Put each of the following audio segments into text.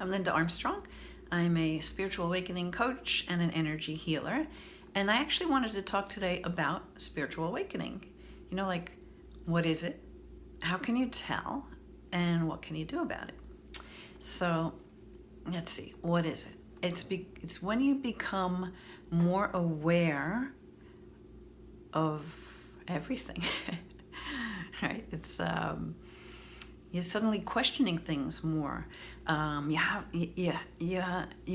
I'm Linda Armstrong. I'm a spiritual awakening coach and an energy healer. And I actually wanted to talk today about spiritual awakening. You know, like, what is it? How can you tell? And what can you do about it? So, let's see. What is it? It's when you become more aware of everything, right? You're suddenly questioning things more. You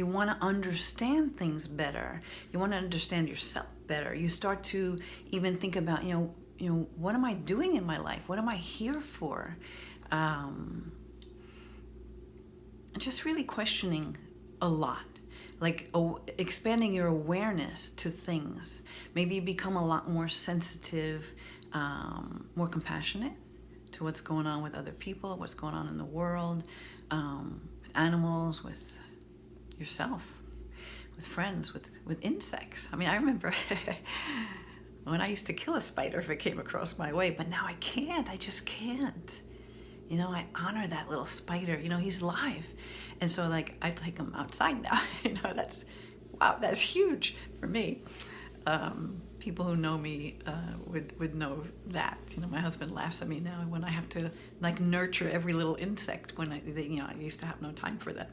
want to understand things better. You want to understand yourself better. You start to even think about, what am I doing in my life? What am I here for? Just really questioning a lot. Like expanding your awareness to things. Maybe you become a lot more sensitive, more compassionate to what's going on with other people, what's going on in the world, with animals, with yourself, with friends, with insects. I mean, I remember when I used to kill a spider if it came across my way, but now I can't. I just can't. I honor that little spider. He's live. And so, I take him outside now. That's huge for me. People who know me would know that. My husband laughs at me now when I have to nurture every little insect when I used to have no time for that.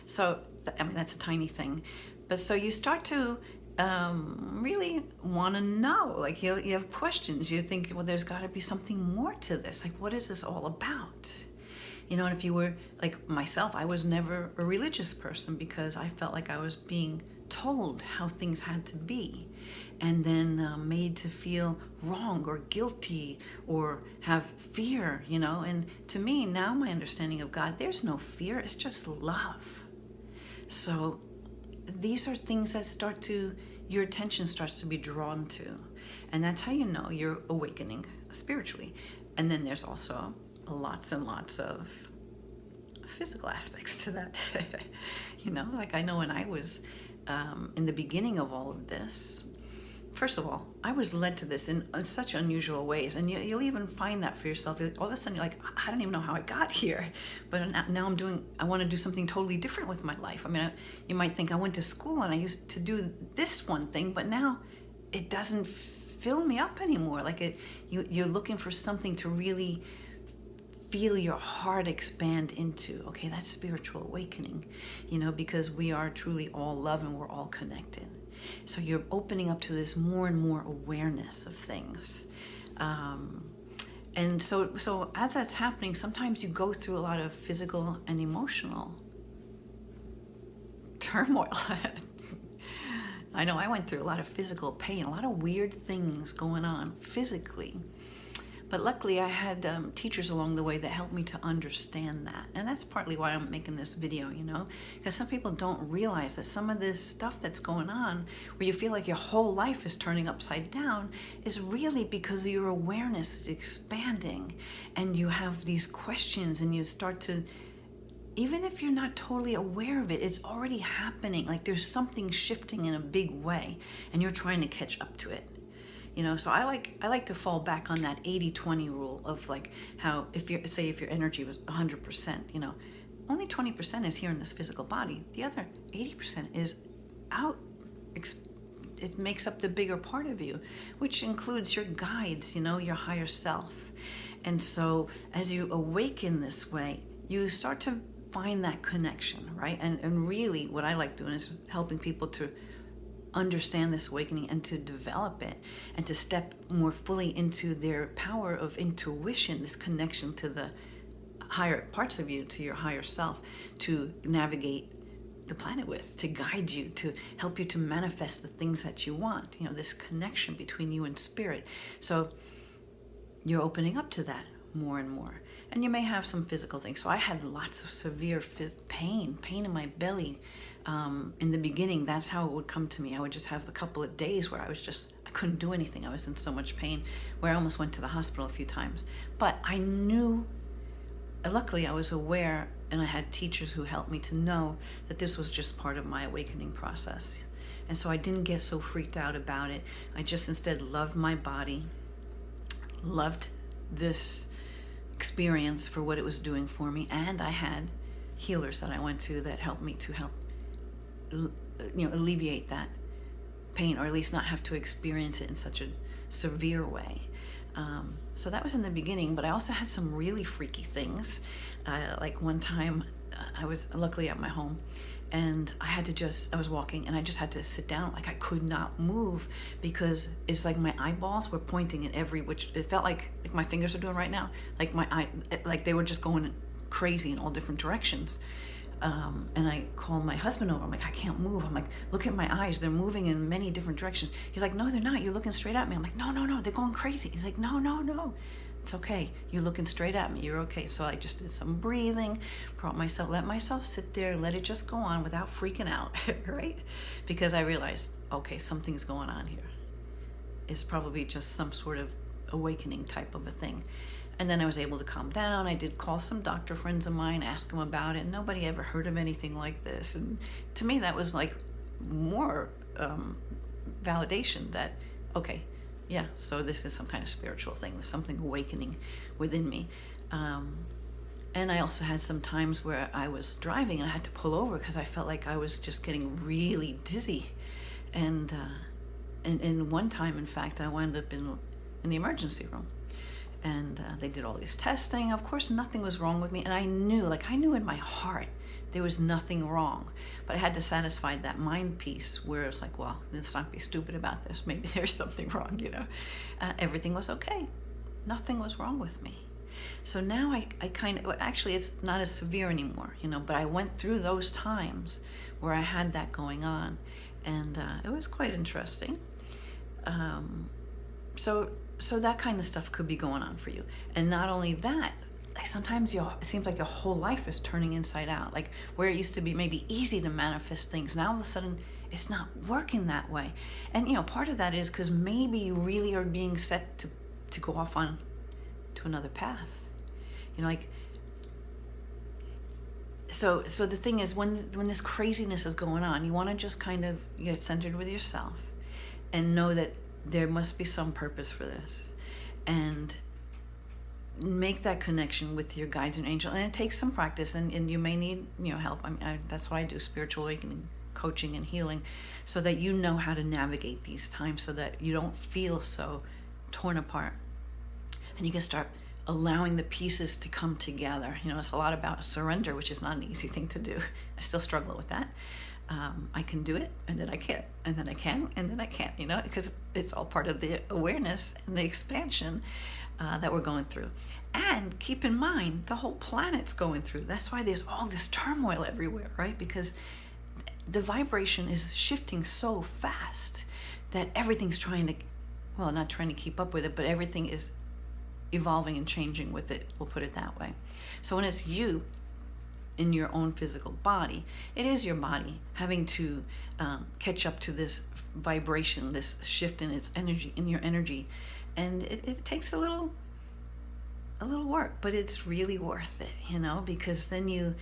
So that's a tiny thing, but so you start to really want to know. You have questions. You think, well, there's got to be something more to this. What is this all about? And if you were like myself, I was never a religious person because I felt like I was being told how things had to be, and then made to feel wrong or guilty or have fear, and to me now, my understanding of God, there's no fear, it's just love. So these are things that your attention starts to be drawn to, and that's how you know you're awakening spiritually. And then there's also lots and lots of physical aspects to that. I know when I was in the beginning of all of this, first of all, I was led to this in such unusual ways, and you'll even find that for yourself. All of a sudden, you're like, I don't even know how I got here, but now I want to do something totally different with my life. I mean, you might think I went to school and I used to do this one thing, but now it doesn't fill me up anymore. You're looking for something to really feel your heart expand into. Okay, that's spiritual awakening, because we are truly all love and we're all connected. So you're opening up to this more and more awareness of things. And so as that's happening, sometimes you go through a lot of physical and emotional turmoil. I know I went through a lot of physical pain, a lot of weird things going on physically. But luckily I had teachers along the way that helped me to understand that. And that's partly why I'm making this video, because some people don't realize that some of this stuff that's going on, where you feel like your whole life is turning upside down, is really because your awareness is expanding and you have these questions, and you start to, even if you're not totally aware of it, it's already happening. There's something shifting in a big way and you're trying to catch up to it. So I like to fall back on that 80-20 rule of how if your energy was 100%, only 20% is here in this physical body. The other 80% is out. It makes up the bigger part of you, which includes your guides, your higher self. And so as you awaken this way, you start to find that connection, right? And really what I like doing is helping people to understand this awakening and to develop it and to step more fully into their power of intuition, this connection to the higher parts of you, to your higher self, to navigate the planet with, to guide you, to help you to manifest the things that you want, this connection between you and spirit. So you're opening up to that more and more. And you may have some physical things. So I had lots of severe pain in my belly. In the beginning, that's how it would come to me. I would just have a couple of days where I couldn't do anything. I was in so much pain, where I almost went to the hospital a few times. But I knew, luckily I was aware, and I had teachers who helped me to know that this was just part of my awakening process. And so I didn't get so freaked out about it. I just instead loved my body, loved this experience for what it was doing for me, and I had healers that I went to that helped me to help, alleviate that pain, or at least not have to experience it in such a severe way. So that was in the beginning, but I also had some really freaky things. Like one time, I was luckily at my home, and I was walking, and I just had to sit down. Like, I could not move because it's like my eyeballs were pointing in it felt like my fingers are doing right now. Like like they were just going crazy in all different directions. And I called my husband over. I'm like, I can't move. I'm like, look at my eyes. They're moving in many different directions. He's like, no, they're not. You're looking straight at me. I'm like, no, they're going crazy. He's like, no. It's okay. You're looking straight at me. You're okay. So I just did some breathing, let myself sit there, let it just go on without freaking out, right? Because I realized, okay, something's going on here. It's probably just some sort of awakening type of a thing. And then I was able to calm down. I did call some doctor friends of mine, ask them about it. Nobody ever heard of anything like this. And to me, that was like more validation that, okay, yeah, so this is some kind of spiritual thing, something awakening within me. And I also had some times where I was driving and I had to pull over because I felt like I was just getting really dizzy. And one time, in fact, I wound up in the emergency room. And they did all this testing. Of course, nothing was wrong with me. And I knew in my heart there was nothing wrong. But I had to satisfy that mind piece where it's like, well, let's not be stupid about this. Maybe there's something wrong, Everything was okay. Nothing was wrong with me. So now I kind of, actually, it's not as severe anymore, but I went through those times where I had that going on. And it was quite interesting. So that kind of stuff could be going on for you. And not only that, like sometimes it seems like your whole life is turning inside out. Like where it used to be maybe easy to manifest things, now all of a sudden it's not working that way. And part of that is because maybe you really are being set to go off on to another path. So the thing is, when this craziness is going on, you want to just kind of get centered with yourself and know that there must be some purpose for this, and make that connection with your guides and angels. And it takes some practice, and you may need help. That's what I do, spiritual awakening, coaching, and healing, so that you know how to navigate these times, so that you don't feel so torn apart, and you can start allowing the pieces to come together. It's a lot about surrender, which is not an easy thing to do. I still struggle with that. I can do it, and then I can't, and then I can, and then I can't, because it's all part of the awareness and the expansion that we're going through. And keep in mind, the whole planet's going through. That's why there's all this turmoil everywhere, right? Because the vibration is shifting so fast that everything's not trying to keep up with it, but everything is evolving and changing with it, we'll put it that way. So when it's you in your own physical body, it is your body having to catch up to this vibration, this shift in its energy, in your energy, and it takes a little work, but it's really worth it, because then you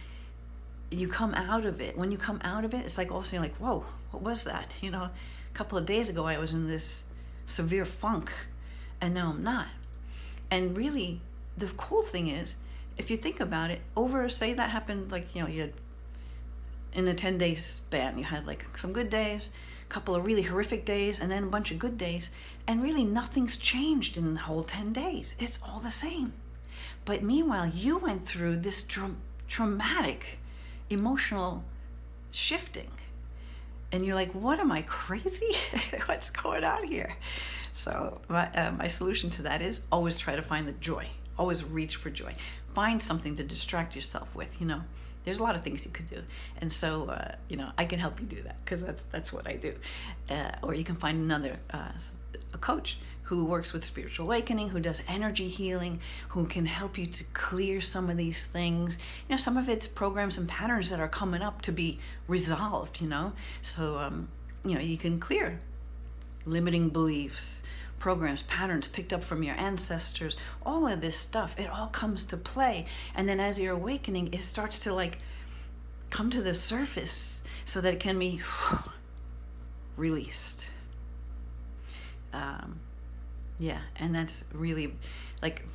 come out of it. When you come out of it, it's like all of a sudden you're like, whoa, what was that? A couple of days ago I was in this severe funk, and now I'm not. And really, the cool thing is, if you think about it, say that happened, like, you had, in a 10-day span, you had like some good days, a couple of really horrific days, and then a bunch of good days, and really nothing's changed in the whole 10 days. It's all the same. But meanwhile, you went through this traumatic emotional shifting, and you're like, what, am I crazy? What's going on here? So my solution to that is always try to find the joy. Always reach for joy. Find something to distract yourself with. There's a lot of things you could do, and so I can help you do that, because that's what I do. Or you can find another a coach who works with spiritual awakening, who does energy healing, who can help you to clear some of these things. Some of it's programs and patterns that are coming up to be resolved. So you can clear limiting beliefs, programs, patterns picked up from your ancestors, all of this stuff. It all comes to play, and then as you're awakening, it starts to come to the surface so that it can be released. And that's really,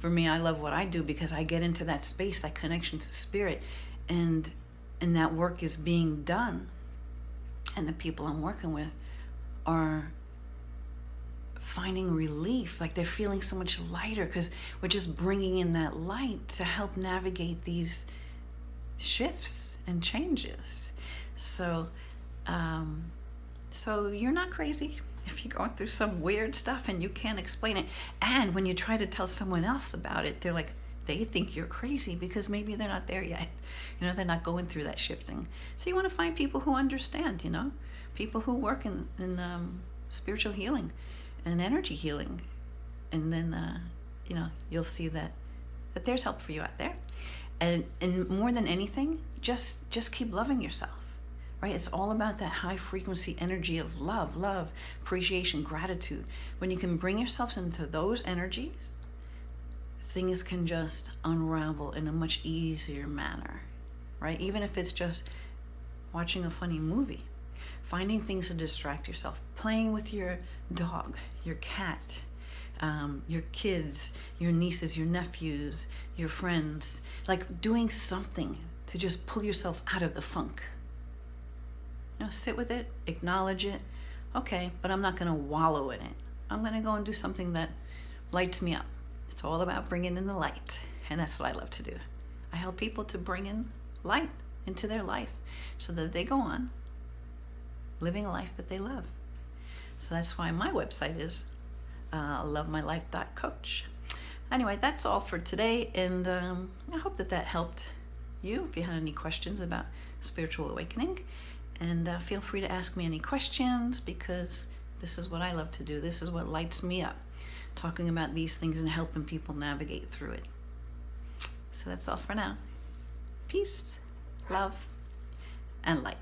for me, I love what I do, because I get into that space, that connection to spirit, and and that work is being done, and the people I'm working with are finding relief, like they're feeling so much lighter because we're just bringing in that light to help navigate these shifts and changes. So so you're not crazy if you're going through some weird stuff and you can't explain it. And when you try to tell someone else about it, they're like, they think you're crazy because maybe they're not there yet. They're not going through that shifting. So you want to find people who understand, people who work in spiritual healing and energy healing. And then, you'll see that there's help for you out there. And more than anything, just keep loving yourself, right? It's all about that high frequency energy of love, appreciation, gratitude. When you can bring yourself into those energies, things can just unravel in a much easier manner, right? Even if it's just watching a funny movie, finding things to distract yourself, playing with your dog, your cat, your kids, your nieces, your nephews, your friends, like doing something to just pull yourself out of the funk. Sit with it, acknowledge it. Okay, but I'm not going to wallow in it. I'm going to go and do something that lights me up. It's all about bringing in the light, and that's what I love to do. I help people to bring in light into their life so that they go on living a life that they love. So that's why my website is lovemylife.coach. Anyway, that's all for today, and I hope that helped you. If you had any questions about spiritual awakening, and feel free to ask me any questions, because this is what I love to do. This is what lights me up, talking about these things and helping people navigate through it. So that's all for now. Peace, love, and light.